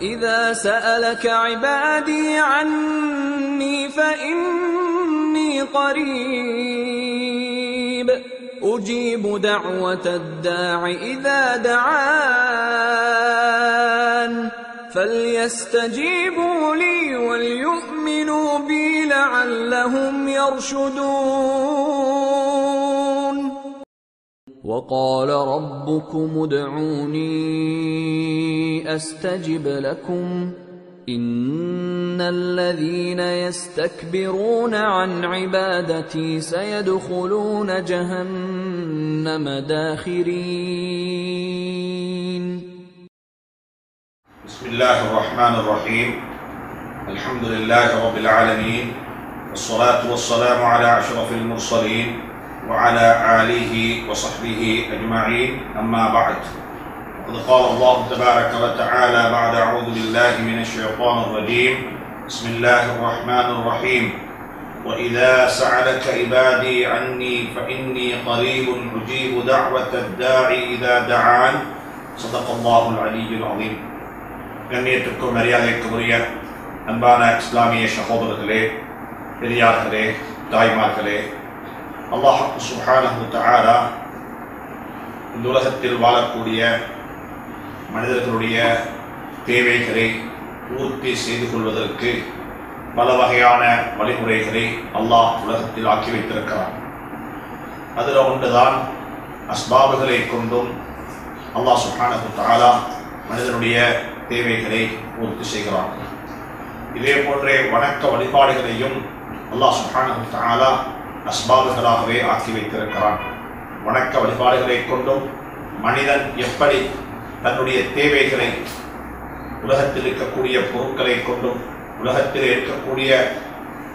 وَإِذَا سَأَلَكَ عِبَادِي عَنِّي فَإِنِّي قَرِيبٌ أُجِيبُ دَعْوَةَ الدَّاعِ إِذَا دَعَانِ فَلْيَسْتَجِيبُوا لِي وَلْيُؤْمِنُوا بِي لَعَلَّهُمْ يَرْشُدُونَ وَقَالَ رَبُّكُمُ ادْعُونِي أَسْتَجِبْ لَكُمْ إِنَّ الَّذِينَ يَسْتَكْبِرُونَ عَنْ عِبَادَتِي سَيَدْخُلُونَ جَهَنَّمَ دَاخِرِينَ. بسم الله الرحمن الرحيم. الحمد لله رب العالمين، والصلاة والسلام على أشرف المرسلين وعلى آله وصحبه أجمعين، أما بعد. وقد قال الله تبارك وتعالى بعد أعوذ بالله من الشيطان الرجيم. بسم الله الرحمن الرحيم. وإذا سألك عبادي عني فإني قريب أجيب دعوة الداعي إذا دعان. صدق الله العلي العظيم. கண்ணியத்திற்கும் மரியாதைக்கும் உரிய அன்பான இஸ்லாமிய சகோதரர்களே, பெரியார்களே, தாய்மார்களே, அல்லாஹ் சுப்ஹானஹு வ தஆலா இந்த உலகத்தில் வாழக்கூடிய மனிதர்களுடைய தேவைகளை பூர்த்தி செய்து கொள்வதற்கு பல வகையான வழிமுறைகளை அல்லாஹ் உலகத்தில் ஆக்கி வைத்திருக்கிறான். அதில் ஒன்றுதான் அஸ்பாபுகளை கொண்டும் அல்லாஹ் சுப்ஹானஹு வ தஆலா மனிதனுடைய தேவைகளை பூர்த்தி செய்கிறான். இதே போன்றே வணக்க வழிபாடுகளையும் அல்லாஹ் சுப்ஹானஹு வ தஆலா அஸ்பாபுகளாகவே ஆக்கி வைத்திருக்கிறான். வணக்க வழிபாடுகளை கொண்டும் மனிதன் எப்படி தன்னுடைய தேவைகளை உலகத்தில் இருக்கக்கூடிய பொருட்களை கொண்டும் உலகத்தில் இருக்கக்கூடிய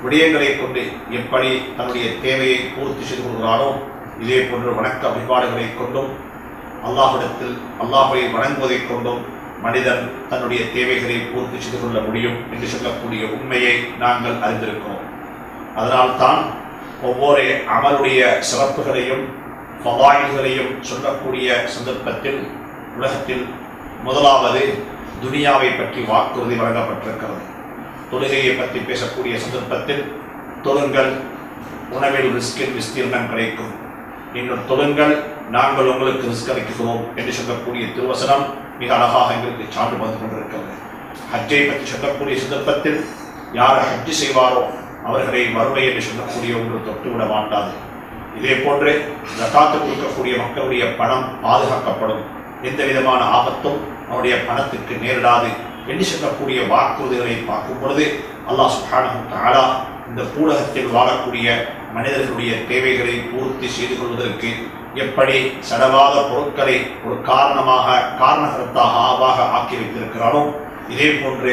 விடயங்களை கொண்டு எப்படி தன்னுடைய தேவையை பூர்த்தி செய்து கொள்கிறானோ, இதே போன்ற வணக்க வழிபாடுகளை கொண்டும் அல்லாஹ்விடத்தில் அல்லாஹ்வை வணங்குவதை கொண்டும் மனிதன் தன்னுடைய தேவைகளை பூர்த்தி செய்து கொள்ள முடியும் என்று சொல்லக்கூடிய உண்மையை நாங்கள் அறிந்திருக்கிறோம். அதனால்தான் ஒவ்வொரு அமலுடைய சிறப்புகளையும் ஃபதாயில்களையும் சொல்லக்கூடிய சந்தர்ப்பத்தில் உலகத்தில் முதலாவது துனியாவை பற்றி வாக்குறுதி வழங்கப்பட்டிருக்கிறது. தொழுகையை பற்றி பேசக்கூடிய சந்தர்ப்பத்தில் தொழுங்கள், உணவில் ரிஸ்கில் விஸ்தீர்ணம் கிடைக்கும், இன்னும் தொழுங்கள், நாங்கள் உங்களுக்கு ரிஸ்க் அளிக்கிறோம் என்று சொல்லக்கூடிய திருவசனம் மிக அழகாக எங்களுக்கு சான்று வந்து கொண்டிருக்கிறது. ஹஜ்ஜை பற்றி சொல்லக்கூடிய சந்தர்ப்பத்தில் யார் ஹஜ்ஜு செய்வாரோ அவர்களை வறுமை என்று சொல்லக்கூடிய ஒன்று தொட்டுவிட மாட்டாது. இதே போன்று ஜகாத்து கொடுக்கக்கூடிய மக்களுடைய பணம் பாதுகாக்கப்படும், எந்த விதமான ஆபத்தும் அவருடைய பணத்துக்கு நேரிடாது என்று சொல்லக்கூடிய வாக்குறுதிகளை பார்க்கும் பொழுது அல்லாஹ் சுப்ஹானஹு வ தஆலா இந்த பூலகத்தில் வாழக்கூடிய மனிதர்களுடைய தேவைகளை பூர்த்தி செய்து கொள்வதற்கு எப்படி சடவாத பொருட்களை ஒரு காரணகர்த்தாக ஆக்கி வைத்திருக்கிறானோ, இதே போன்று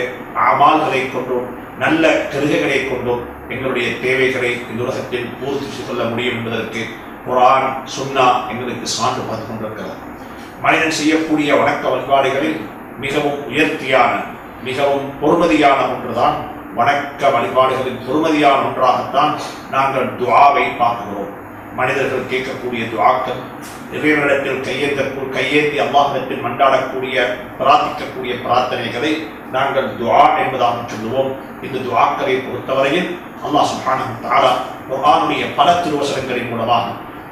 அமால்களை கொண்டும் நல்ல கருகைகளை கொண்டும் எங்களுடைய தேவைகளை இந்த உலகத்தில் பூர்த்தி செய்து கொள்ள முடியும் என்பதற்கு குர்ஆன் சுன்னா எங்களுக்கு சான்று பார்த்து கொண்டிருக்கிறது. மனிதன் செய்யக்கூடிய வணக்க வழிபாடுகளில் மிகவும் உயர்த்தியான மிகவும் பொறுமதியான ஒன்றுதான் வணக்க வழிபாடுகளின் பொறுமதியான ஒன்றாகத்தான் நாங்கள் துஆவை பார்க்கிறோம். மனிதர்கள் கேட்கக்கூடிய துஆக்கள், இறைவனிடத்தில் கையேந்தி அல்லாஹ்விடத்தில் மன்றாடக்கூடிய பிரார்த்திக்கக்கூடிய பிரார்த்தனைகளை நாங்கள் துஆ என்பதாக சொல்லுவோம். இந்த துஆக்களை பொறுத்தவரையில் அல்லாஹ் சுப்ஹானஹு வ தஆலா குர்ஆனுடைய பல திருவசனங்களின் மூலமாக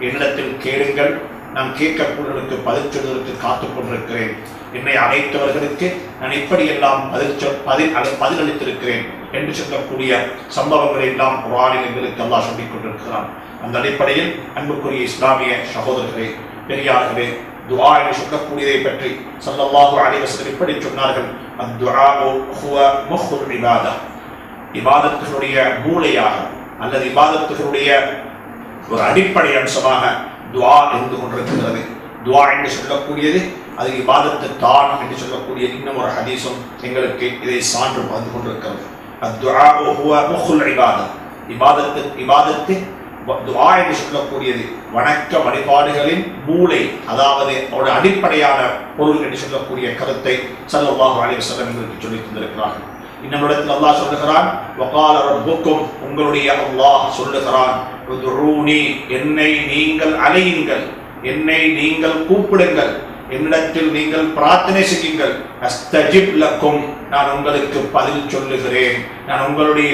என்னிடத்தில் கேளுங்கள், நான் கேட்கக்கூடியவர்களுக்கு பதில் சொல்வதற்கு காத்துக் கொண்டிருக்கிறேன், என்னை அழைத்தவர்களுக்கு நான் இப்படியெல்லாம் பதிலளித்திருக்கிறேன் என்று சொல்லக்கூடிய சம்பவங்களை எல்லாம் குர்ஆனில் எங்களுக்கு அல்லாஹ் சொல்லிக் கொண்டிருக்கிறான். அந்த அடிப்படையில் அன்புக்குரிய இஸ்லாமிய சகோதரர்களே, பெரியார்களே, துஆ என்று சொல்லக்கூடியதை பற்றி ஸல்லல்லாஹு அலைஹி வஸல்லம் இப்படி சொன்னார்கள், அத்துஆஉ ஹுவ முஹ்ல் இபாதா. இபாதத்துகளுடைய மூளையாக அல்லது இபாதத்துகளுடைய ஒரு அடிப்படை அம்சமாக துஆ இருந்து கொண்டிருக்கிறது. துஆ என்று சொல்லக்கூடியது அது இபாதத்து தான் என்று சொல்லக்கூடிய இன்னும் ஒரு ஹதீஸும் எங்களுக்கு இதை சான்று வந்து கொண்டிருக்கிறது. அத்துஆஉ ஹுவ முஹ்ல் இபாதா. இபாதத்து துஆ என்று சொல்லக்கூடியது வணக்க வழிபாடுகளின் மூளை, அதாவது அவருடைய அடிப்படையான பொருள் என்று சொல்லக்கூடிய கருத்தை ஸல்லல்லாஹு அலைஹி வஸல்லம் எங்களுக்கு சொல்லி தந்திருக்கிறார்கள். இன்னும் இடத்தில் அல்லாஹ் சொல்லுகிறான், வகால ரப்புக்கும், உங்களுடைய அல்லாஹ் சொல்லுகிறான், உதுஊனி, என்னை நீங்கள் அழையுங்கள், என்னை நீங்கள் கூப்பிடுங்கள், என்னிடத்தில் நீங்கள் பிரார்த்தனை செய்யுங்கள், அஸ்தஜிப் லக்கும், நான் உங்களுக்கு பதில் சொல்லுகிறேன், நான் உங்களுடைய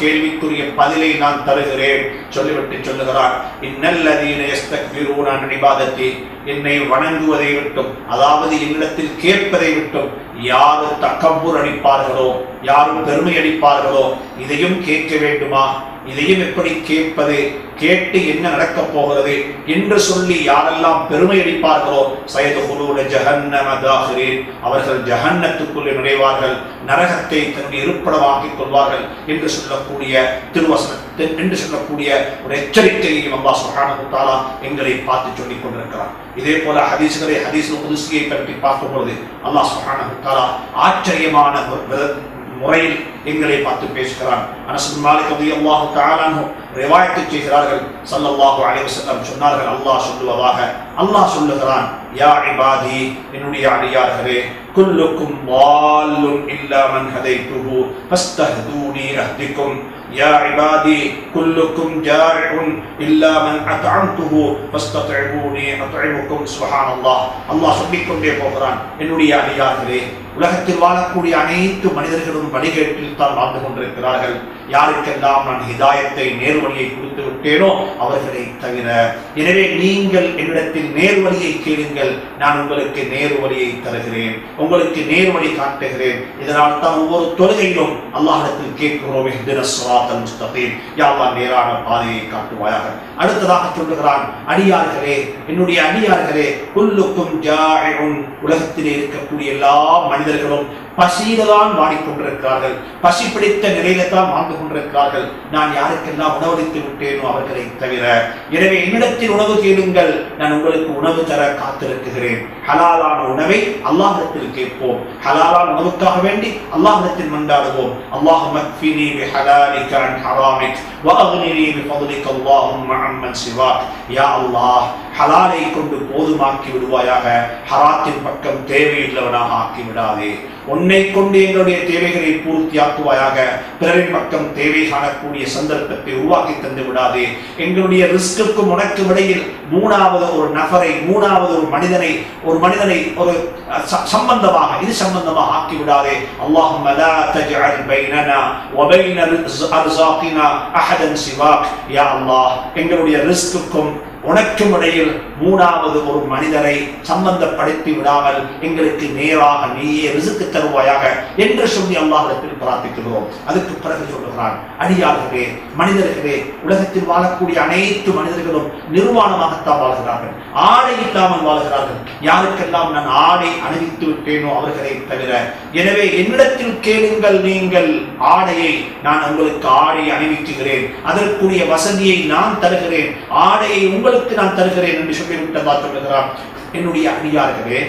கேள்விக்குரிய பதிலை நான் தருகிறேன். சொல்லிவிட்டு சொல்லுகிறார், இன்னல்லதீன யஸ்தக்பிரூன அன் இபாதத்தி, என்னை வணங்குவதை விட்டும், அதாவது என்னிடத்தில் கேட்பதை விட்டும் யாரு தக்கபூர் அடிப்பார்களோ, யாரும் பெருமை அடிப்பார்களோ, இதையும் கேட்க வேண்டுமா, இதையும் எப்படி கேட்பது, கேட்டு என்ன நடக்கப் போகிறது என்று சொல்லி யாரெல்லாம் பெருமை அடிப்பார்களோ சயதுகுலூன ஜஹன்னம தாஹிரீன், அவர்கள் ஜஹன்னத்துக்குள்ளே நுழைவார்கள், நரகத்தை தன்னுடைய இருப்பிடமாக்கிக் கொள்வார்கள் என்று சொல்லக்கூடிய திருவசனம் என்று சொல்லக்கூடிய ஒரு எச்சரிக்கையையும் அல்லாஹ் சுப்ஹானஹு வ தஆலா எங்களை பார்த்து சொல்லிக் கொண்டிருக்கிறார். இதே போல ஹதீஸுல் குதுஸியை பற்றி பார்க்கும் பொழுது அல்லாஹ் சுப்ஹானஹு வ தஆலா ஆச்சரியமான முறையில் எங்களை பார்த்து பேசுகிறான். அனஸ் பின் மாலிக் ரலியல்லாஹு தஆலா அன்ஹு ரிவாயத் செய்கிறார்கள், ஸல்லல்லாஹு அலைஹி வஸல்லம் சொன்னார்கள், அல்லாஹ் சொல்லுகிறான், யா இபாதி, என்னுடைய அடியார்களே, குல்லுக்கும் ضالٌ இல்லா மன் ஹதைதுஹு ஃபஸ்தஹ்தூனி அஹ்திக்கும், யா இபாதி குல்லுக்கும் ஜாஇஉன் இல்லா மன் அத்அம்துஹு ஃபஸ்தத்இமூனி அத்இமுக்கும். சுப்ஹானல்லாஹ். அல்லாஹ் சொல்லிக்கொண்டே போகிறான், என்னுடைய அடியார்களே, உலகத்தில் வாழக்கூடிய அனைத்து மனிதர்களும் வழிகேட்டில் தான் வாழ்ந்து கொண்டிருக்கிறார்கள். யாருக்கெல்லாம் நான் ஹிதாயத்தை, நேர்வழியை கொடுத்து விட்டேனோ அவர்களை தவிர. எனவே நீங்கள் என்னிடத்தில் நேர்வழியை கேளுங்கள், நான் உங்களுக்கு நேர்வழியை தருகிறேன், உங்களுக்கு நேர்வழி காட்டுகிறேன். இதனால் தான் ஒவ்வொரு தொழுகையிலும் அல்லாஹ்விடத்தில் கேட்கிறோம், இஹ்தினஸ் ஸிராத்தல் முஸ்தகீம், யா அல்லாஹ் நேரான பாதையை காட்டுவாயாக. அடுத்ததாக சொல்லுகிறான், அடியார்களே, என்னுடைய அடியார்களே, குல்லுக்கும் ஜாஇஉன், உலகத்திலே இருக்கக்கூடிய எல்லா மனிதர்களும் பசியில்தான் வாடிக்கொண்டிருக்கிறார்கள், பசி பிடித்த நிலையில தான் வாழ்ந்து கொண்டிருக்கிறார்கள். நான் யாருக்கெல்லாம் உணவளித்து விட்டேனோ அவர்களை தவிர. எனவே என்னிடத்தில் உணவு கேளுங்கள், நான் உங்களுக்கு உணவு தர காத்திருக்கிறேன். ஹலாலான உணவை அல்லாஹ்விடத்தில் கேட்போம், ஹலாலான உணவுக்காக வேண்டி அல்லாஹ்விடத்தில் மன்றாடுவோம். அல்லாஹும்ம ஃபினி பிஹலாலிக அன் ஹராமிக் வஅக்னினி பிஃضلிக அல்லாஹும்ம அம்மன் சிவாக். யா அல்லாஹ், ஹலாலை கொண்டு போதுமாக்கி விடுவாயாக, ஹராத்தின் பக்கம் தேவையில்லவனாக ஆக்கி விடாதே. உன்னை கொண்டு எங்களுடைய தேவைகளை பூர்த்தியாக்குவாயாக, பிறரின் பக்கம் தேவை காணக்கூடிய சந்தர்ப்பத்தை உருவாக்கி தந்து விடாதே. எங்களுடைய ரிஸ்க்குக்கும் உனக்கு இடையில் மூணாவது ஒரு நபரை, மூணாவது ஒரு மனிதனை ஒரு சம்பந்தமாக ஆக்கி விடாதே. அல்லாஹும்ம லா தஜ்அல் பைனனா வ பைன அர்ஸாகினா அஹதன் சிவாக். யா அல்லாஹ், எங்களுடைய ரிஸ்க்குக்கும் உனக்கும் இடையில் மூணாவது ஒரு மனிதரை சம்பந்தப்படுத்தி விடாமல் எங்களுக்கு நேராக நீயே ரிஸ்க் தருவாயாக என்று சொல்லி அல்லாஹ்விடத்தில் பிரார்த்திக்கிறோம். அதுக்கு பிறகு சொல்லுகிறான், அடியார்களே, மனிதர்களே, உலகத்தில் வாழக்கூடிய அனைத்து மனிதர்களும் நிர்வாணமாகத்தான் வாழ்கிறார்கள், ஆடை இல்லாமல் வாழ்கிறார்கள். யாருக்கெல்லாம் நான் ஆடை அணிவித்து விட்டேனோ அவர்களை தவிர. எனவே என்னிடத்தில் கேளுங்கள், நீங்கள் ஆடையை, நான் உங்களுக்கு ஆடை அணிவிக்குகிறேன், அதற்குரிய வசதியை நான் தருகிறேன், ஆடையை உங்களுக்கு நான் தருகிறேன் என்று சொல்லிவிட்டதா சொல்லுகிறான். என்னுடைய அடியார்களே,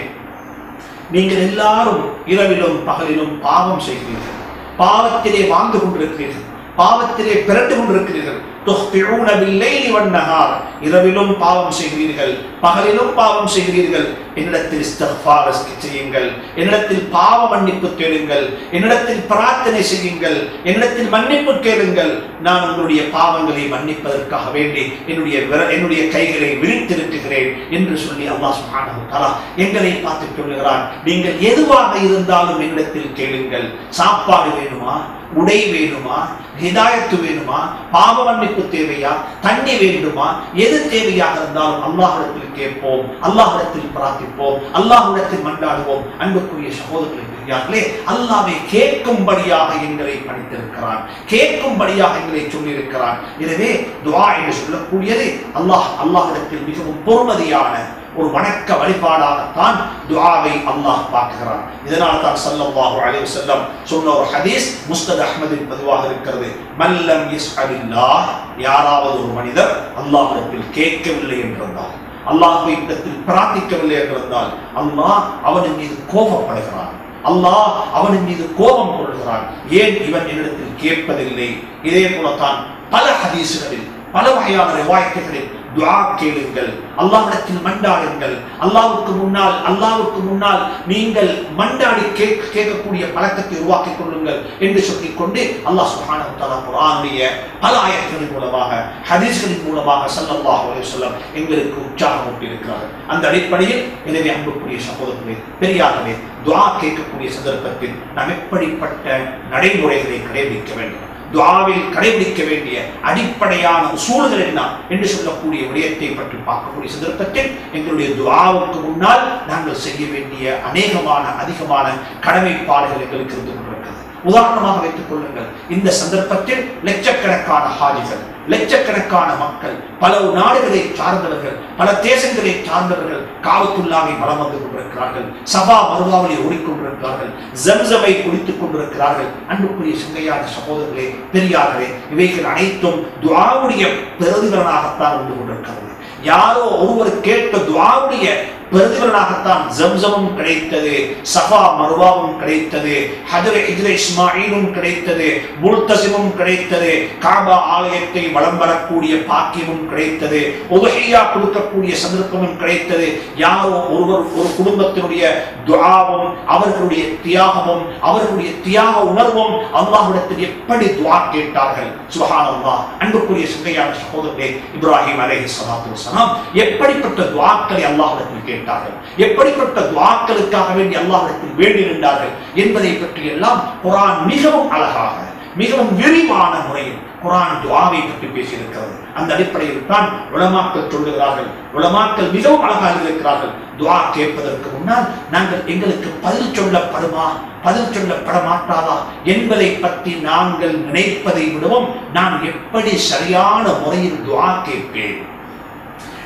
நீங்கள் எல்லாரும் இரவிலும் பகலிலும் பாவம் செய்கிறீர்கள், பாவத்திலே வாழ்ந்து கொண்டிருக்கிறீர்கள், பாவத்திலே பிறந்து கொண்டிருக்கிறீர்கள். துஹ்திஊன பில்லைலி வன்னஹார், இரவிலும் பாவம் செய்கிறீர்கள், பகலிலும் பாவம் செய்கிறீர்கள். என்னிடத்தில் இஸ்திக்ஃபார் செய்யுங்கள், என்னிடத்தில் பாவ மன்னிப்பு கேளுங்கள், என்னிடத்தில் பிரார்த்தனை செய்யுங்கள், என்னிடத்தில் மன்னிப்பு கேளுங்கள். நான் உங்களுடைய பாவங்களை மன்னிப்பதற்காக வேண்டி என்னுடைய கைகளை விரித்திருக்கிறேன் என்று சொல்லி அல்லாஹ் சுப்ஹானஹு வ தஆலா எங்களை பார்த்து சொல்லுகிறான், நீங்கள் எதுவாக இருந்தாலும் என்னிடத்தில் கேளுங்கள். சாப்பாடு வேணுமா, உடை வேணுமா, ஹிதாயத்து வேணுமா, பாவ மன்னிப்பு தேவையா, தண்ணி வேண்டுமா, எது தேவையாக இருந்தாலும் அல்லாஹ்விடத்தில் கேட்போம், அல்லாஹ்விடத்தில் பிரார்த்திப்போம், அல்லாஹ்விடத்தில் மன்றாடுவோம். அன்புக்குரிய சகோதரர்களே, அல்லாஹ்வை கேட்கும்படியாக எங்களை பணித்திருக்கிறான், கேட்கும்படியாக எங்களை சொல்லியிருக்கிறான். எனவே துஆ என்று சொல்லக்கூடியது அல்லாஹ்விடத்தில் மிகவும் பொறுமதியான ஒரு வணக்க வழிபாடாகத்தான் துஆவை அல்லாஹ் பார்க்கிறான். இதனால் தான் ஸல்லல்லாஹு அலைஹி வஸல்லம் சொன்ன ஒரு ஹதீஸ் முஸ்னத் அஹ்மதில் பதிவாக இருக்கிறது, மல்லம் யஸ்அலில்லாஹ், யாராவது ஒரு மனிதர் அல்லாஹ்விடத்தில் கேட்கவில்லை என்றால், அல்லாஹ்விடத்தில் பிரார்த்திக்கவில்லை என்றால், அல்லாஹ் அவனின் மீது கோபப்படுகிறான், அல்லாஹ் அவனின் மீது கோபம் கொள்கிறான். ஏன் இவன் என்னிடத்தில் கேட்பதில்லை? இதே போலத்தான் பல ஹதீஸ்களில், பல வகையான ரிவாயத்துகளில் துஆ கேளுங்கள், அல்லாஹ்விடத்தில் மன்றாடுங்கள். அல்லாஹ்வுக்கு முன்னால் நீங்கள் மன்றாடி கேட்கக்கூடிய பழக்கத்தை உருவாக்கிக் கொள்ளுங்கள் என்று சொல்லிக் கொண்டு அல்லாஹ் சுப்ஹானஹு வ தஆலா குர்ஆனுடைய பல ஆயத்துகளின் மூலமாக, ஹதீஸ்களின் மூலமாக ஸல்லல்லாஹு அலைஹி வஸல்லம் எங்களுக்கு உற்சாகமூட்டி இருக்கிறார்கள். அந்த அடிப்படையில் எனவே அன்புக்குரிய சகோதரர்களே, பெரியார்களே, துஆ கேட்கக்கூடிய சந்தர்ப்பத்தில் நாம் எப்படிப்பட்ட நடைமுறைகளை கடைபிடிக்க வேண்டும், துஆவில் கடைபிடிக்க வேண்டிய அடிப்படையான உசூல்கள் என்ன என்று சொல்லக்கூடிய விடயத்தை பற்றி பார்க்கக்கூடிய சந்தர்ப்பத்தில் எங்களுடைய துஆவுக்கு முன்னால் நாங்கள் செய்ய வேண்டிய அதிகமான கடமைப்பாடுகள் எங்களுக்கு இருந்து கொண்டிருக்கிறது. உதாரணமாக வைத்துக் கொள்ளுங்கள், இந்த சந்தர்ப்பத்தில் லட்சக்கணக்கான ஹாஜிகள், லட்சக்கணக்கான மக்கள், பல நாடுகளை சார்ந்தவர்கள், பல தேசங்களை சார்ந்தவர்கள் காபத்துல்லாவை வலம் வந்து கொண்டிருக்கிறார்கள், சபா மருவாவிலே ஓடிக்கொண்டிருக்கிறார்கள், ஜம்சமை குடித்துக் கொண்டிருக்கிறார்கள். அன்புக்குரிய சங்கையான சகோதரர்களே, பெரியார்களே, இவைகள் அனைத்தும் துஆவுடைய பிரதிபலனாகத்தான் வந்து கொண்டிருக்கிறது. யாரோ ஒருவர் கேட்ட துஆவுடைய பிரதிபலனாகத்தான் ஜம்சமும் கிடைத்தது, சஃபா மர்வாவும் கிடைத்தது, ஹஜர் இஸ்மாயிலும் கிடைத்தது, முல்தஸிமும் கிடைத்தது, காபா ஆலயத்தை வலம் வரக்கூடிய பாக்கியமும் கிடைத்தது, உதுஹியா கொடுக்கக்கூடிய சந்தர்ப்பமும் கிடைத்தது. யாரோ ஒருவர், ஒரு குடும்பத்தினுடைய துஆவும் அவர்களுடைய தியாகமும் அவர்களுடைய தியாக உணர்வும் அல்லாஹ்விடத்தில் எப்படி துஆ கேட்டார்கள். சுப்ஹானல்லாஹ். அன்புக்குரிய சங்கையான சகோதரர்களே, இப்ராஹிம் அலைஹிஸ்ஸலாத்து வஸ்ஸலாம் எப்படிப்பட்ட துஆக்களை அல்லாஹ்விடத்தில் கேட்டார்கள், எப்படிப்பட்ட துஆக்களுக்காக வேண்டி அல்லாஹ்விடத்தில் வேண்டி நின்றார்கள் என்பதை பற்றி எல்லாம் குர்ஆன் மிகவும் அழகாக, மிகவும் விரிவான முறையில் குர்ஆன் துஆவை பற்றி பேசியிருக்கிறது. அந்த அடிப்படையில் தான் உலமாக்கள் சொல்லுகிறார்கள், உலமாக்கள் மிகவும் அழகாக இருக்கிறார்கள், துஆ கேட்பதற்கு முன்னால் நாங்கள் எங்களுக்கு பதில் சொல்லப்படுமா, பதில் சொல்லப்பட மாட்டாதா என்பதை பற்றி நாங்கள் நினைப்பதை விடவும் நான் எப்படி சரியான முறையில் துஆ கேட்பேன்,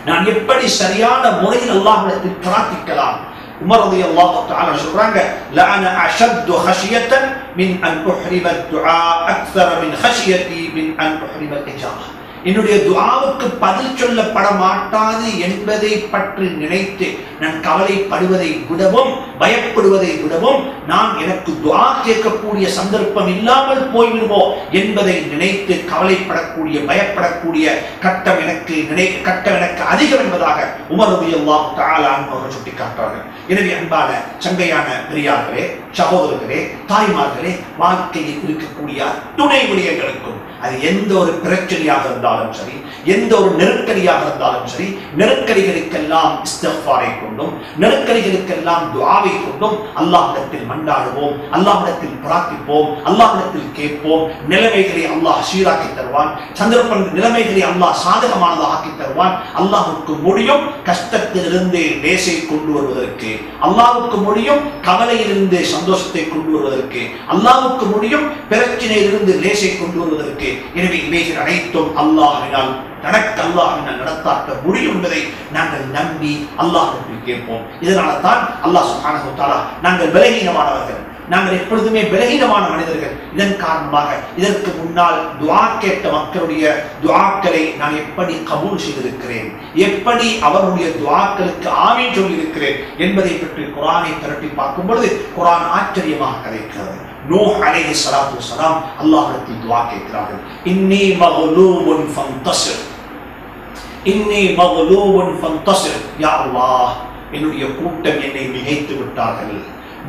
நான் எப்படி சரியான முறையில் அல்லாஹ்விடத்தில் பிரார்த்திக்கலாம். உமர் ரலியல்லாஹு தஆலா சொல்றாங்க, லஅன அஷத்து ஹஷியத்தன் மின் அன் உஹ்ரிம துஆ அக்ஸர மின் ஹஷியதி மின் அன் உஹ்ரிம இஜாபா. என்னுடைய துஆவுக்கு பதில் சொல்லப்பட மாட்டாது என்பதை பற்றி நினைத்து நான் கவலைப்படுவதை விடவும், பயப்படுவதை விடவும், நான் எனக்கு துஆ கேட்கக்கூடிய சந்தர்ப்பம் இல்லாமல் போய்விடுமோ என்பதை நினைத்து கவலைப்படக்கூடிய, பயப்படக்கூடிய கட்டம் எனக்கு அதிகம் என்பதாக உமர் ரலியல்லாஹு தஆலா அவர்கள் சுட்டிக்காட்டுகிறார்கள். எனவே அன்பான சங்கையான பெரியார்களே, சகோதரர்களே, தாய்மார்களே, வாழ்க்கையில் இருக்கக்கூடிய அத்துணை விடயங்களுக்கும், அது எந்த ஒரு பிரச்சனையாக இருந்தாலும் சரி, எந்த ஒரு நெருக்கடியாக இருந்தாலும் சரி, நெருக்கடிகளுக்கெல்லாம் இஸ்திக்ஃபாரை கொண்டும், நெருக்கடிகளுக்கெல்லாம் துஆவை கொண்டும் அல்லாஹ்விடத்தில் மன்றாடுவோம், அல்லாஹ்விடத்தில் பிரார்த்திப்போம், அல்லாஹ்விடத்தில் கேட்போம். நிலைமைகளை அல்லாஹ் சீராக்கி தருவான், சந்தர்ப்பங்கள் நிலைமைகளை அல்லாஹ் சாதகமானதாக ஆக்கி தருவான். அல்லாஹ்வுக்கு முடியும் கஷ்டத்திலிருந்து லேசை கொண்டு வருவதற்கு, அல்லாஹ்வுக்கு முடியும் கவலையிலிருந்து சந்தோஷத்தை கொண்டு வருவதற்கு, அல்லாஹ்வுக்கு முடியும் பிரச்சனையிலிருந்து லேசை கொண்டு வருவதற்கு. எனவே இவைகள் அனைத்தும் அல்லாஹ்வினால் நடத்தாக்க முடியும் என்பதை நாங்கள் நம்பி அல்லாஹ்விடத்தில் கேட்போம். இதனால தான் அல்லாஹ் சுப்ஹானஹு வ தஆலா, நாங்கள் பலகீனமானவர்கள், நாங்கள் எப்பொழுதுமே பலகீனமான மனிதர்கள், இதன் காரணமாக இதற்கு முன்னால் துஆ கேட்ட மக்களுடைய துஆக்களை நான் எப்படி கபூல் செய்திருக்கிறேன், எப்படி அவருடைய துஆக்களுக்கு ஆமீன் சொல்லியிருக்கிறேன் என்பதை பற்றி குர்ஆனை திரட்டி பார்க்கும் பொழுது குர்ஆன் ஆச்சரியமாக கதைக்கிறது. நூஹ் அலைஹிஸ்ஸலாத்து வஸ்ஸலாம் அல்லாஹ்விடத்தில் துஆ கேட்கிறார்கள், இன்னி மக்லூபுன் ஃபந்தஸிர், இன்னி மக்லூபுன் ஃபந்தஸிர். யா அல்லாஹ், என்னுடைய கூட்டம் என்னை மிகைத்து விட்டார்கள்,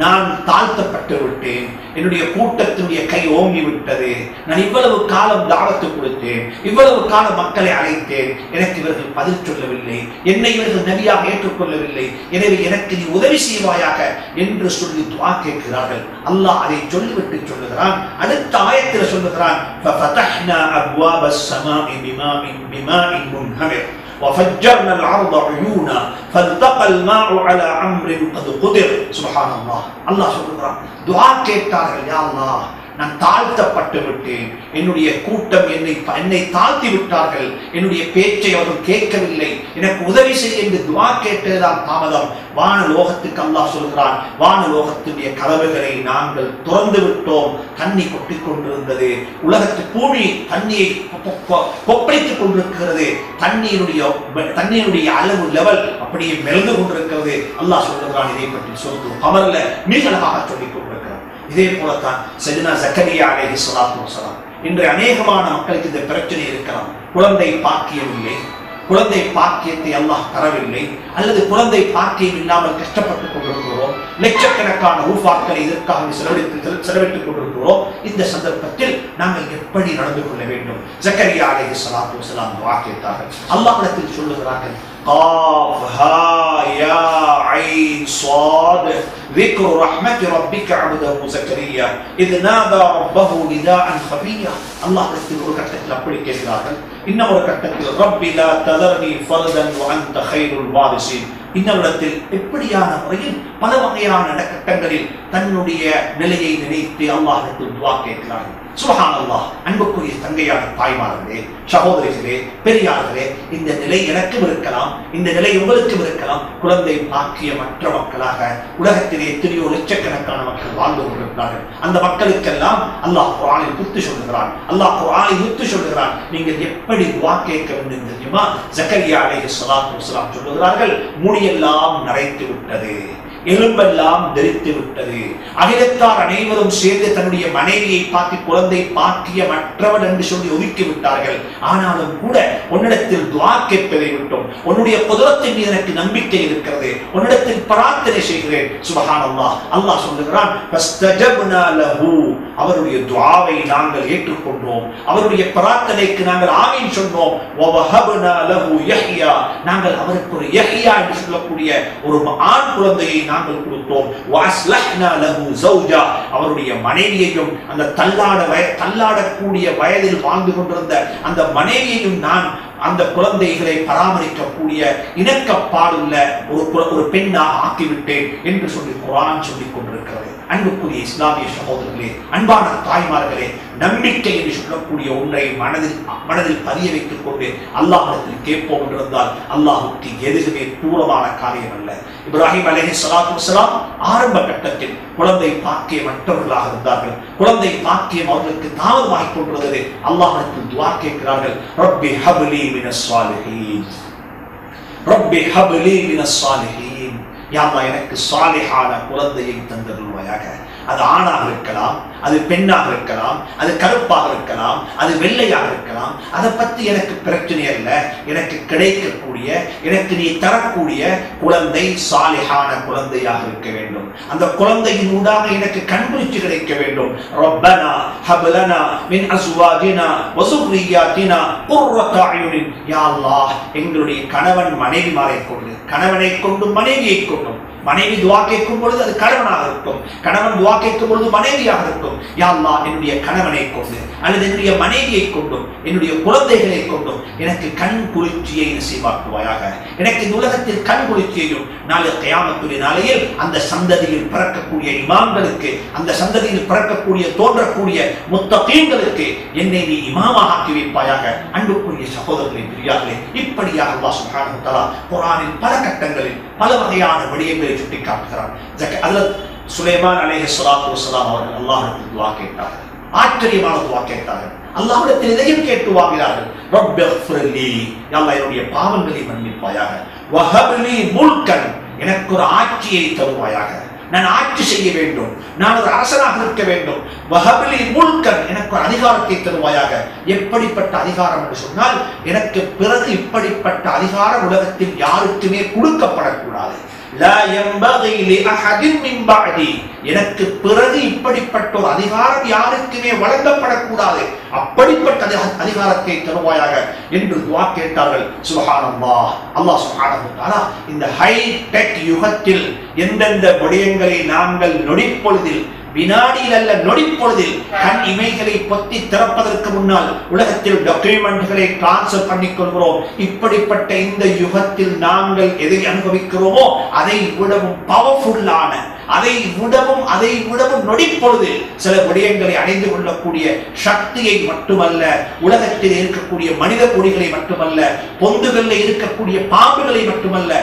நான் தாழ்த்தப்பட்டு விட்டேன், என்னுடைய கூட்டத்தினுடைய கை ஓங்கி விட்டது, நான் இவ்வளவு காலம் தாவத்து கொடுத்தேன், இவ்வளவு காலம் மக்களை அழைத்தேன், எனக்கு இவர்கள் பதில் சொல்லவில்லை, என்னை இவர்கள் நபியாக ஏற்றுக்கொள்ளவில்லை, எனவே எனக்கு நீ உதவி செய்வாயாக என்று சொல்லி துஆ கேட்கிறார்கள். அல்லாஹ் அதை சொல்லிவிட்டு சொல்லுகிறான், அடுத்த ஆயத்தில் சொல்லுகிறான், ஃபஃபதஹ்னா அப்வாபஸ் ஸமாஇ பிமாஇன் முன்ஹமிர் وفجرنا الارض عيونا فالتقى الماء على امر قد قدر. سبحان الله. الله சொல்றான், துஆ கேட்டார்கள், யா அல்லாஹ், நான் தாழ்த்தப்பட்டு விட்டேன், என்னுடைய கூட்டம் என்னை தாழ்த்தி விட்டார்கள், என்னுடைய பேச்சை அவர்கள் கேட்கவில்லை, எனக்கு உதவி செய்ய என்று துஆ கேட்டதுதான் தாமதம். வானலோகத்துக்கு அல்லாஹ் சொல்கிறான், வானலோகத்துடைய கதவுகளை நாங்கள் திறந்து விட்டோம், தண்ணி கொட்டிக் கொண்டிருந்தது, உலகத்து பூமி தண்ணியை கொப்பளித்துக் கொண்டிருக்கிறது, தண்ணீருடைய அளவு லெவல் அப்படியே மெல்ந்து கொண்டிருக்கிறது. அல்லாஹ் சொல்கிறான், இதை பற்றி சொல்லுவோம் கமர்ல மிக அழகாக சொல்லிக் கொண்டிருக்கிறார். இதே போலத்தான் சையதுனா ஜக்கரியா அலைஹிஸ்ஸலாத்து வஸ்ஸலாம், இன்று அநேகமான மக்களுக்கு இந்த பிரச்சனை இருக்கலாம், குழந்தை பாக்கியம் இல்லை, குழந்தை பாக்கியத்தை அல்லாஹ் தரவில்லை, அல்லது குழந்தை பாக்கியம் இல்லாமல் கஷ்டப்பட்டுக் கொண்டிருக்கிறோம், லட்சக்கணக்கான ரூபாக்களை இதற்காக செலவிட்டுக் கொண்டிருக்கிறோம். இந்த சந்தர்ப்பத்தில் நாங்கள் எப்படி நடந்து கொள்ள வேண்டும்? ஜக்கரியா அலைஹிஸ்ஸலாத்து வஸலாம் துஆ கேட்டார்கள். அல்லாஹ்விடத்தில் சொல்லுகிறார்கள், قاف ها يا عين صاد ذكر رحمة ربك عبده زكريا إذ نادى ربه نداء خفيا. அல்லாஹ்விடத்தில் ஒரு கட்டத்தில் அப்படி கேட்கிறார்கள். இன்னும் ஒரு கட்டத்தில் ரப்பி லா ததர்னி ஃபர்தன் வ அன்த கைருல் வாரிஸின். இன்னொருடத்தில் எப்படியான முறையில் பல வகையான கட்டங்களில் தன்னுடைய நிலையை நினைத்து அல்லாஹ்விடத்தில் துஆ கேட்கிறார்கள். சுப்ஹானல்லாஹ். அன்புக்குரிய தங்கையான தாய்மார்களே, சகோதரிகளே, பெரியார்களே, இந்த நிலை எனக்கும் இருக்கலாம், இந்த நிலை உங்களுக்கும் இருக்கலாம். குழந்தை பாக்கியமற்ற மக்களாக உலகத்திலே எத்தனையோ லட்சக்கணக்கான மக்கள் வாழ்ந்து கொண்டிருக்கிறார்கள். அந்த மக்களுக்கெல்லாம் அல்லாஹ் குர்ஆனில் புத்து சொல்லுகிறான். அல்லாஹ் குர்ஆனில் புத்து சொல்லுகிறான். நீங்கள் எப்படி துஆ கேட்க வேண்டும் தெரியுமா? ஜக்கரியா அலைஹிஸ்ஸலாத்து வஸலாம் சொல்லுகிறார்கள், முடியெல்லாம் நரைத்து விட்டது, எலும்பெல்லாம் தெரித்து விட்டது. அகிலத்தார் அனைவரும் சேர்ந்து தன்னுடைய மனைவியை பார்த்து குழந்தை பாக்கியமற்றவன் என்று சொல்லி ஒதுக்கி விட்டார்கள். ஆனாலும் கூட உன்னிடத்தில் துஆ கேட்பதை விட்டோம். உன்னுடைய குதிரத்தின் மீது எனக்கு நம்பிக்கை இருக்கிறது, உன்னிடத்தில் பிரார்த்தனை செய்கிறேன். சுப்ஹானல்லாஹ். அல்லாஹ் சொல்லுகிறான், ஃபஸ்தஜப்னா லஹு. அவருடைய துஆவை நாங்கள் ஏற்றுக்கொண்டோம், அவருடைய பிரார்த்தனைக்கு நாங்கள் ஆமீன் சொன்னோம். வவஹப்னா லஹு யஹ்யா. நாங்கள் அவருக்கு ஒரு யஹ்யா என்று சொல்லக்கூடிய ஒரு ஆண் குழந்தையை நாங்கள் கொடுத்தோம். வஅஸ்லஹ்னா லஹு ஜௌஜா. அவருடைய மனைவியையும், அந்த தள்ளாடக்கூடிய வயதில் வாழ்ந்து கொண்டிருந்த அந்த மனைவியையும் நான் அந்த குழந்தைகளை பராமரிக்கக்கூடிய இணக்கப்பாடுள்ள ஒரு பெண்ணாக ஆக்கிவிட்டேன் என்று சொல்லி குர்ஆன் சொல்லிக் கொண்டிருக்கிறது. அன்புக்குரிய இஸ்லாமிய சகோதரர்களே, அன்பான தாய்மார்களே, நம்பிக்கை என்று சொல்லக்கூடிய ஒன்றை மனதில் பதிய வைத்துக் கொண்டு அல்லாஹ்விடத்தில் கேட்போம் என்றிருந்தால் அல்லாஹ்வுக்கு எதுவுமே தூரமான காரியம் அல்ல. இப்ராஹிம் அலைஹிஸ்ஸலாத்து வஸலாம் ஆரம்ப கட்டத்தில் குழந்தை பாக்கியமற்றவர்களாக இருந்தார்கள். குழந்தை பாக்கியம் அவர்களுக்கு தாமதமாகிக் கொண்டிருந்தது. அல்லாஹ்விடத்தில் துஆ கேட்கிறார்கள், ரப்பி ஹப்லி மினஸ் ஸாலிஹீன், ரப்பி ஹப்லி மினஸ் ஸாலிஹீன். யா அல்லாஹ், எனக்கு சாலிஹான குழந்தையை தந்தருள்வாயாக. அது ஆணாக இருக்கலாம், அது பெண்ணாக இருக்கலாம், அது கருப்பாக இருக்கலாம், அது வெள்ளையாக இருக்கலாம். அதை பற்றி எனக்கு பிரச்சனை அல்ல. எனக்கு கிடைக்கக்கூடிய, எனக்கு நீ தரக்கூடிய குழந்தை சாலிஹான குழந்தையாக இருக்க வேண்டும். அந்த குழந்தையின் ஊடாக எனக்கு கண்குளிர்ச்சி கிடைக்க வேண்டும். ரப்பனா ஹப்லனா மின் அஸ்வாஜினா வ ஸுர்ரியாத்தினா குர்ரத அயுனின். யா அல்லாஹ், எங்களுடைய கணவன் மனைவிமாரை கொண்டு, கணவனை கொண்டு மனைவியை கொண்டும், மனைவி துஆ கேட்கும் பொழுது அது கணவனாக இருக்கும், கணவன் துஆ கேட்கும் பொழுது மனைவியாக இருக்கும். யா அல்லாஹ், என்னுடைய கணவனை கொண்டு அல்லது என்னுடைய மனைவியை கொண்டும் என்னுடைய குழந்தைகளை கொண்டும் எனக்கு கண் குளிர்ச்சியை நசீபாக்குவாயாக. எனக்கு இந்த உலகத்தில் கண் குளிர்ச்சியையும் நாளை கியாமத்துடைய நாளையில் அந்த சந்ததியில் பிறக்கக்கூடிய இமாம்களுக்கு, அந்த சந்ததியில் பிறக்கக்கூடிய தோன்றக்கூடிய முத்தகீன்களுக்கு என்னை நீ இமாமாக ஆக்கி வைப்பாயாக. அன்புக்குரிய சகோதரர்களே, பெரியார்களே, இப்படியாக அல்லாஹ் சுப்ஹானஹு வ தஆலா குர்ஆனில் பல கட்டங்களில் பல வகையான விடயங்களை சுட்டிக்காட்டுகிறார். ஹஜ்ரத் சுலைமான் அலைஹிஸ்ஸலாத்து வஸலாம் அவர்கள் அல்லாஹ்விடத்தில் துஆ கேட்டார்கள். ஆச்சரியமான துஆ கேட்டார்கள். அல்லாஹ்விடத்தில் இதையும் கேட்டு வாங்கினார்கள். ரப்பிஃபிர்லி, யா அல்லாஹ், என்னுடைய பாவங்களை மன்னிப்பாயாக. வஹப்லி முல்கன், எனக்கு ஒரு ஆட்சியை தருவாயாக. நான் ஆட்சி செய்ய வேண்டும், நான் ஒரு அரசனாக இருக்க வேண்டும். வஹப்லி முல்கன், எனக்கு ஒரு அதிகாரத்தை தருவாயாக. எப்படிப்பட்ட அதிகாரம் என்று சொன்னால், எனக்கு பிறகு இப்படிப்பட்ட அதிகாரம் உலகத்தில் யாருக்குமே கொடுக்கப்படக்கூடாது. லா யம்பகி லிஅஹதின் மின் பஅதி, எனக்கு பிறகு இப்படிப்பட்ட ஒரு அதிகாரம் யாருக்குமே வழங்கப்படக்கூடாது. அப்படிப்பட்ட அதிகாரத்தை தருவாயாக என்று துஆ கேட்டார்கள். சுப்ஹானல்லாஹ். அல்லாஹ் சுப்ஹானஹு வ தஆலா இந்த ஹை டெக் யுகத்தில் எந்தெந்த விடயங்களை நாங்கள் நொடிப்பொழுதில், வினாடியில் அல்ல நொடிப்பொழுதில் கண் இமைகளை பொத்தி திறப்பதற்கு முன்னால் உலகத்தில் டாக்குமெண்ட்களை டிரான்ஸ்ஃபர் பண்ணிக் கொள்கிறோம். இப்படிப்பட்ட இந்த யுகத்தில் நாங்கள் எதை அனுபவிக்கிறோமோ அதை விடவும் பவர்ஃபுல்லான, அதை விடவும் நொடிப்பொழுதில் சில விடயங்களை அடைந்து கொள்ளக்கூடிய சக்தியை மட்டுமல்ல, உலகத்தில் இருக்கக்கூடிய மனித கொடிகளை மட்டுமல்ல, பொந்துகளில் இருக்கக்கூடிய பாம்புகளை மட்டுமல்ல,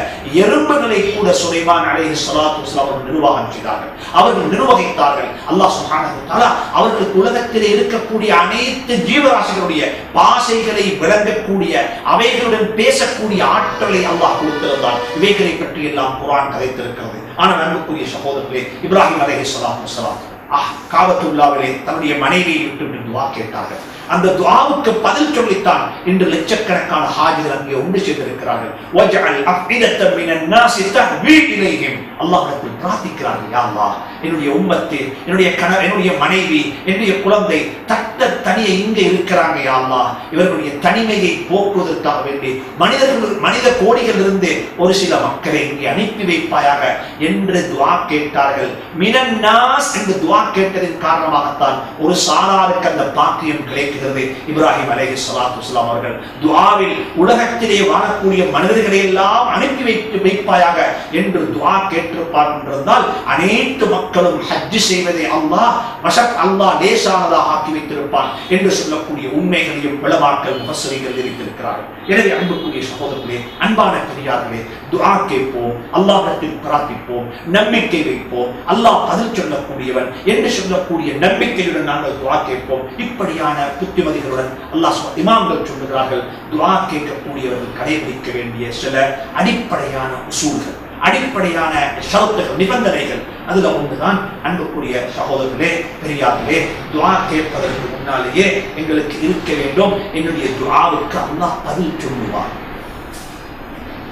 எறும்புகளை கூட சுலைமான் அலைஹிஸ்ஸலாத்து வஸலாம் அவர்கள் நிர்வாகம் செய்தார்கள், அவர்கள் நிர்வகித்தார்கள். அல்லாஹ் சுப்ஹானஹு வ தஆலா அவர்களுக்கு உலகத்தில் இருக்கக்கூடிய அனைத்து ஜீவராசிகளுடைய பாசைகளை விளங்கக்கூடிய, அவைகளுடன் பேசக்கூடிய ஆற்றலை அல்லாஹ் கொடுத்திருந்தார். இவைகளை பற்றி எல்லாம் குர்ஆன் கதைத்திருக்கிறது. ஆனால் அன்புக்குரிய சகோதரர்களே, இப்ராஹிம் அலைஹிஸ்ஸலாத்து வஸலாம் காபத்துல்லாவிலே தன்னுடைய மனைவியை விட்டு துஆ கேட்டார்கள். அந்த துஆவுக்கு பதில் சொல்லித்தான் இன்று லட்சக்கணக்கான ஹாஜிகள் அங்கே ஒன்று சேர்ந்திருக்கிறார்கள். வஜஅல் அஃஇதத்தம் மினன் நாஸி தஹ்வி இலைஹிம், அல்லாஹ்விடத்தில் பிரார்த்திக்கிறார்கள், யா அல்லாஹ் என்னுடைய உம்மத்து, என்னுடைய கணவர், என்னுடைய மனைவி, என்னுடைய குழந்தை தனியே இங்கே இருக்கிறாங்க, யா அல்லாஹ் இவர்களுடைய தனிமையை போக்குவதற்காக வேண்டி மனித கோடிகள் இருந்து ஒரு சில மக்களை இங்கே அனுப்பி வைப்பாயாக என்று துஆ கேட்டார்கள். மினன் நாஸ் என்று துஆ கேட்டதின் காரணமாகத்தான் ஒரு சாராருக்கு அந்த பாக்கியம் கிடைக்கிறது. இப்ராஹிம் அலைஹிஸ்ஸலாத்து வஸ்ஸலாம் அவர்கள் துஆவில் உலகத்திலே வாழக்கூடிய மனிதர்களை எல்லாம் அனுப்பி வைப்பாயாக என்று துஆ கேட்டிருப்பார் என்றால் அனைத்து மக்களும் ஹஜ் செய்வதை அல்லாஹ் லேசானதாக ஆக்கி வைத்திருப்பான் என்று சொல்லக்கூடிய உண்மைகளையும் விளவாக்கள் முஃபஸ்ஸிரீன்கள் இருக்கிறார்கள். எனவே அன்புக்குரிய சகோதரர்களே, அன்பான பெரியார்களே, துஆ கேட்போம், அல்லாஹ்விடத்தில் பிரார்த்திப்போம், நம்பிக்கை வைப்போம். அல்லாஹ் பதில் சொல்லக்கூடியவன் என்று சொல்லக்கூடிய நம்பிக்கையுடன் நாங்கள் துஆ கேட்போம். இப்படியான புத்திமதிகளுடன் அல்லாஹ் இமாம்கள் சொல்லுகிறார்கள், துஆ கேட்கக்கூடியவர்கள் கடைபிடிக்க வேண்டிய சில அடிப்படையான உசூல்கள், அடிப்படையான ஷரத்துகள், நிபந்தனைகள். அதுல ஒன்றுதான் அன்புக்குரிய சகோதரர்களே, பெரியார்களே, துஆ கேட்பதற்கு முன்னாலேயே எங்களுக்கு இருக்க வேண்டும், என்னுடைய துஆவுக்கு அல்லாஹ் பதில் சொல்லுவார்.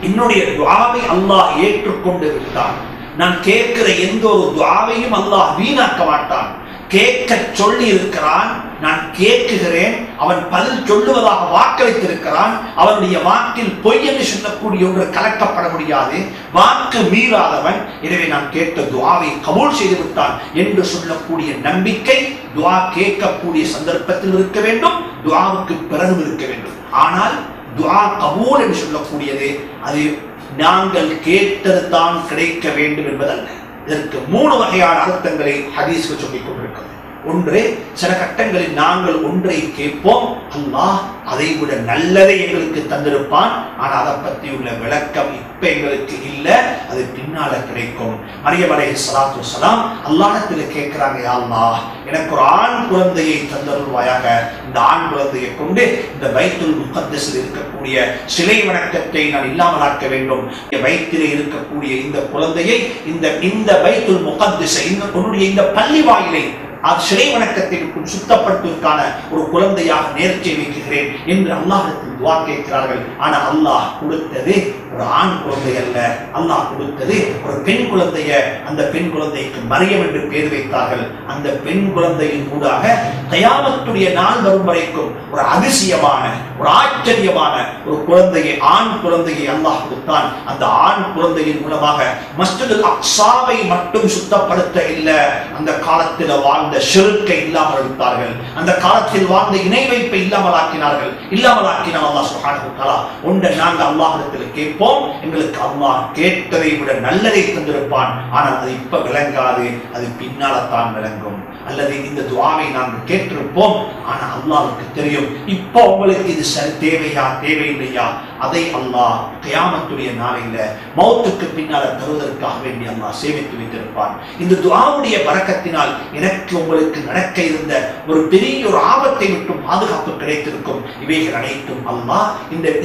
என்னுடைய துஆவை அல்லாஹ் ஏற்றுக்கொண்டு விட்டான். நான் கேட்கிற எந்த ஒரு துஆவையும் அல்லாஹ் வீணாக்க மாட்டான். கேட்க சொல்லி இருக்கிறான், நான் கேட்குகிறேன், அவன் பதில் சொல்லுவதாக வாக்களித்திருக்கிறான். அவனுடைய வாக்கில் பொய் என்று சொல்லக்கூடிய ஒன்று கலக்கப்பட முடியாது. வாக்கு மீறாதவன். எனவே நான் கேட்ட துஆவை கபூல் செய்து விட்டான் என்று சொல்லக்கூடிய நம்பிக்கை துஆ கேட்கக்கூடிய சந்தர்ப்பத்தில் இருக்க வேண்டும், துஆவுக்கு பிறகு இருக்க வேண்டும். ஆனால் துஆ கபூல் என்று சொல்லக்கூடியது அது நாங்கள் கேட்டது தான் கிடைக்க வேண்டும் என்பதல்ல. இதற்கு 3 வகையான அர்த்தங்களை ஹதீஸ்கள் சொல்லிக் கொண்டிருக்கிறது. ஒன்று, சில கட்டங்களில் நாங்கள் ஒன்றை கேட்போம், அல்லாஹ் அதை விட நல்லதை எங்களுக்கு தந்திருப்பான். ஆனால் அதை பற்றி உள்ள விளக்கம் இப்ப எங்களுக்கு இல்லை, அது பின்னால கிடைக்கும். மரியம் அலைஹிஸ்ஸலாத்து வஸ்ஸலாம் அல்லாஹ்விடத்தில் கேட்கிறாங்க, யா அல்லாஹ் எனக்கு ஒரு ஆண் குழந்தையை தந்தருள்வாயாக. இந்த ஆண் குழந்தையை கொண்டு இந்த பைத்துல் முகத்தஸில் இருக்கக்கூடிய சிலை வணக்கத்தை நான் இல்லாமலாக்க வேண்டும். பைத்திலே இருக்கக்கூடிய இந்த குழந்தையை இந்த பைத்துல் முகத்தஸை இந்த பள்ளி வாயிலை சிலை வணக்கத்திற்கும் சுத்தப்படுத்துவதற்கான ஒரு குழந்தையாக நேர்ச்சி வைக்கிறேன் என்று அல்லாஹ்விடத்தில் துஆ கேட்கிறார்கள். ஆனா அல்லாஹ் கொடுத்தது ஒரு ஆண் குழந்தை அல்ல, அல்லாஹ் கொடுத்தது ஒரு பெண் குழந்தைய. அந்த பெண் குழந்தைக்கு மரியம் என்று பெயர் வைத்தார்கள். அந்த பெண் குழந்தையின் ஊடாக கியாமத்துடைய நாள் வரும் வரைக்கும் ஒரு அதிசயமான, ஒரு ஆச்சரியமான ஒரு குழந்தையை, ஆண் குழந்தையை அல்லாஹ் கொடுத்தான். அந்த ஆண் குழந்தையின் மூலமாக மஸ்ஜிதுல் அக்ஸாவை மட்டும் சுத்தப்படுத்த இல்லை, அந்த காலத்தில் வாழ்ந்த ஷிர்க்கை இல்லாமல் எடுத்தார்கள். அந்த காலத்தில் வாழ்ந்த இணை வைப்பை இல்லாமலாக்கினார்கள். இல்லாமலாக்கினால் அல்லாஹ் சுப்ஹானஹு வ தஆலா ஒன்றை நாங்கள் அல்லாஹ்விடத்தில் கேட்போம், எங்களுக்கு அல்லாஹ் கேட்டதை விட நல்லதை தந்திருப்பான். ஆனால் அது இப்ப விளங்காது, அது பின்னால்தான் விளங்கும். அல்லது இந்த துஆவை நாங்கள் கேட்டிருப்போம், ஆனா அல்லாஹ்வுக்கு தெரியும் இப்போ உங்களுக்கு இது தேவையா தேவையில்லையா. அதை அல்லாஹ் கியாமத்துடைய நாளையில மௌத்துக்கு பின்னால தருவதற்காக வேண்டி அல்லாஹ் சேமித்து வைத்திருப்பான். இந்த துஆவுடைய பரக்கத்தினால் எனக்கு உங்களுக்கு நடக்க இருந்த ஒரு பெரிய ஒரு ஆபத்தை விட்டும் பாதுகாப்பு கிடைத்திருக்கும். இவைகள் அனைத்தும் அல்லாஹ்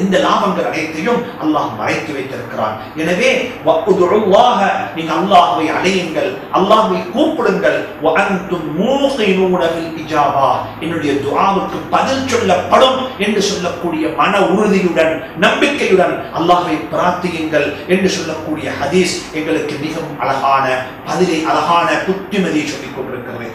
இந்த லாபங்கள் அனைத்தையும் அல்லாஹ் மறைத்து வைத்திருக்கிறான். எனவே வஅதுல்லாஹ, நீங்க அல்லாஹ்வை அழையுங்கள், அல்லாஹ்வை கூப்பிடுங்கள். வஅன்தும் மூகினூன பில் இஜாபா, என்னுடைய துஆவுக்கு பதில் சொல்லப்படும் என்று சொல்லக்கூடிய மன உறுதியுடன், நம்பிக்கையுடன் அல்லாஹ்வை பிரார்த்தியுங்கள் என்று சொல்லக்கூடிய ஹதீஸ் எங்களுக்கு மிகவும் அழகான பதிலை, அழகான புத்திமதியை சொல்லிக் கொண்டிருக்கிறது.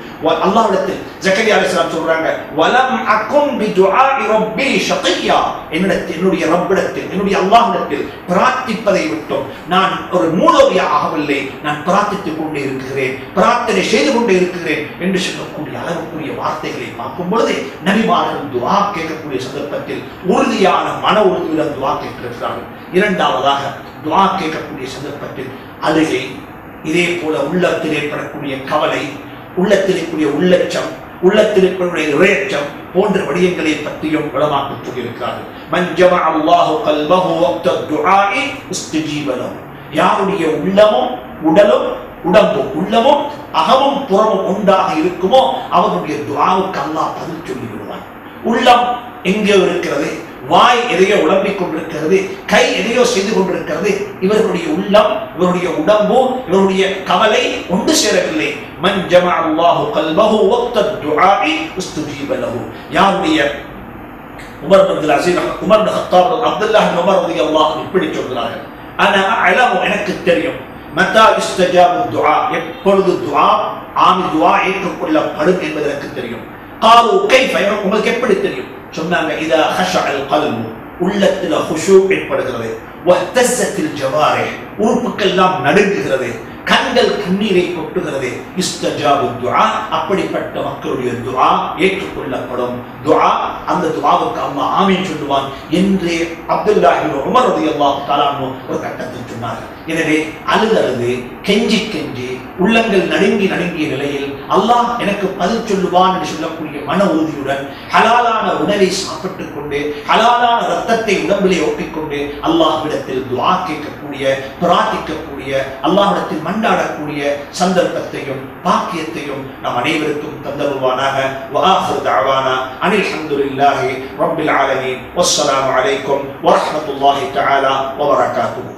அல்லாஹ்விடத்தில் ஜக்கரியா அலைஹிஸ்ஸலாம் சொல்றாங்க, வலம் அகும் பிதுஆஇ ரப்பி ஷகியா, என்னுடைய ரப்பிடத்தில், என்னுடைய அல்லாஹ்விடத்தில் பிரார்த்திப்பதை விட்டும் நான் ஒரு மூலோவியா ஆகவில்லை, நான் பிரார்த்தித்துக் கொண்டே இருக்கிறேன், பிரார்த்தனை செய்து கொண்டே இருக்கிறேன் என்று சொல்லக்கூடிய அளவுக்குரிய வார்த்தைகளை பார்க்கும் பொழுது நபிமார்கள் துஆ கேட்கக்கூடிய சந்தர்ப்பத்தில் உறுதியான மன உறுதியுடன் துஆ கேட்டிருக்கிறார்கள். இரண்டாவதாக துஆ கேட்கக்கூடிய சந்தர்ப்பத்தில் அழுகை, இதே போல உள்ளத்தில் ஏற்படக்கூடிய கவலை, உள்ளத்தில் இருக்கக்கூடிய உள்ளச்சம், உள்ளத்தில் இருக்கக்கூடிய இறையச்சம் போன்ற விடயங்களை பற்றியும் உலமாக்கள் சொல்லியிருக்கிறார்கள். மன் ஜமஅ அல்லாஹு கல்பஹு வக்த துஆஇ இஸ்தஜீப லஹு, யாருடைய உள்ளமும் உடலும் உடம்பும் உள்ளமும் அகமும் புறமும் ஒன்றாக இருக்குமோ அவருடைய துஆவுக்கு அல்லாஹ் பதில் சொல்லி விடுவான். உள்ளம் எங்கேயோ இருக்கிறது, வாய் எதையோ உடம்பிக் கொண்டிருக்கிறது, கை எதையோ செய்து கொண்டிருக்கிறது. இவர்களுடைய உள்ளம், இவருடைய உடம்பு, இவருடைய கவலை ஒன்று சேரவில்லை. மன் ஜமஅ அல்லாஹு கல்பஹு வக்த துஆஇ உஸ்துஜீப லஹு. யாருடைய Umar ibn Abdul Aziz, Umar ibn Khattab, Abdullah இப்னு உமர் ரலியல்லாஹு அன்ஹு இப்படி சொல்கிறார்கள், அனா அலமு, எனக்கு தெரியும், மத்தா இஸ்தஜாபு துஆ, எப்பொழுது துஆ துஆ ஏற்றுக்கொள்ளப்படும் என்பது எனக்கு தெரியும். காலு கைஃப, உங்களுக்கு எப்படி தெரியும்? சொன்னாங்க, இதா ஹஷஅல் கல்பு, உள்ளத்துல ஹுஷூ ஏற்படுகிறது, வஹ்தஸத்தில் ஜவாரிஹ், உறுப்புகள் எல்லாம் நடுங்குகிறது, கண்கள் கண்ணீரை கொட்டுகிறது, இஸ்தஜாபு துஆ, அப்படிப்பட்ட மக்களுடைய துஆ ஏற்றுக்கொள்ளப்படும். துஆ, அந்த துஆவுக்கு அல்லாஹ் ஆமீன் சொல்லுவான் என்று அப்துல்லாஹ் இப்னு உமர் ரலியல்லாஹு தஆலா அன்ஹு ஒரு கட்டத்தில் சொன்னார்கள். எனவே அழுது கெஞ்சி கெஞ்சி உள்ளங்கள் நடுங்கிய நிலையில் அல்லாஹ் எனக்கு பதில் சொல்லுவான் என்று சொல்லக்கூடிய மன உறுதியுடன் ஹலாலான உணவை சாப்பிட்டுக் கொண்டு ஹலாலான ரத்தத்தை உடம்பிலே ஓட்டிக்கொண்டு அல்லாஹ்விடத்தில் துஆ கேட்கக்கூடிய, பிரார்த்திக்கக்கூடிய, அல்லாஹ்விடத்தில் மண்டாடக்கூடிய சந்தர்ப்பத்தையும் பாக்கியத்தையும் நம் அனைவருக்கும் தந்தருவானாக. வஆஹிரு தஅவானா அனில் ஹம்துலில்லாஹி ரப்பில் ஆலமீன். வஸ்ஸலாமு அலைக்கும் வரஹ்மத்துல்லாஹி தஆலா வபரகாத்துஹு.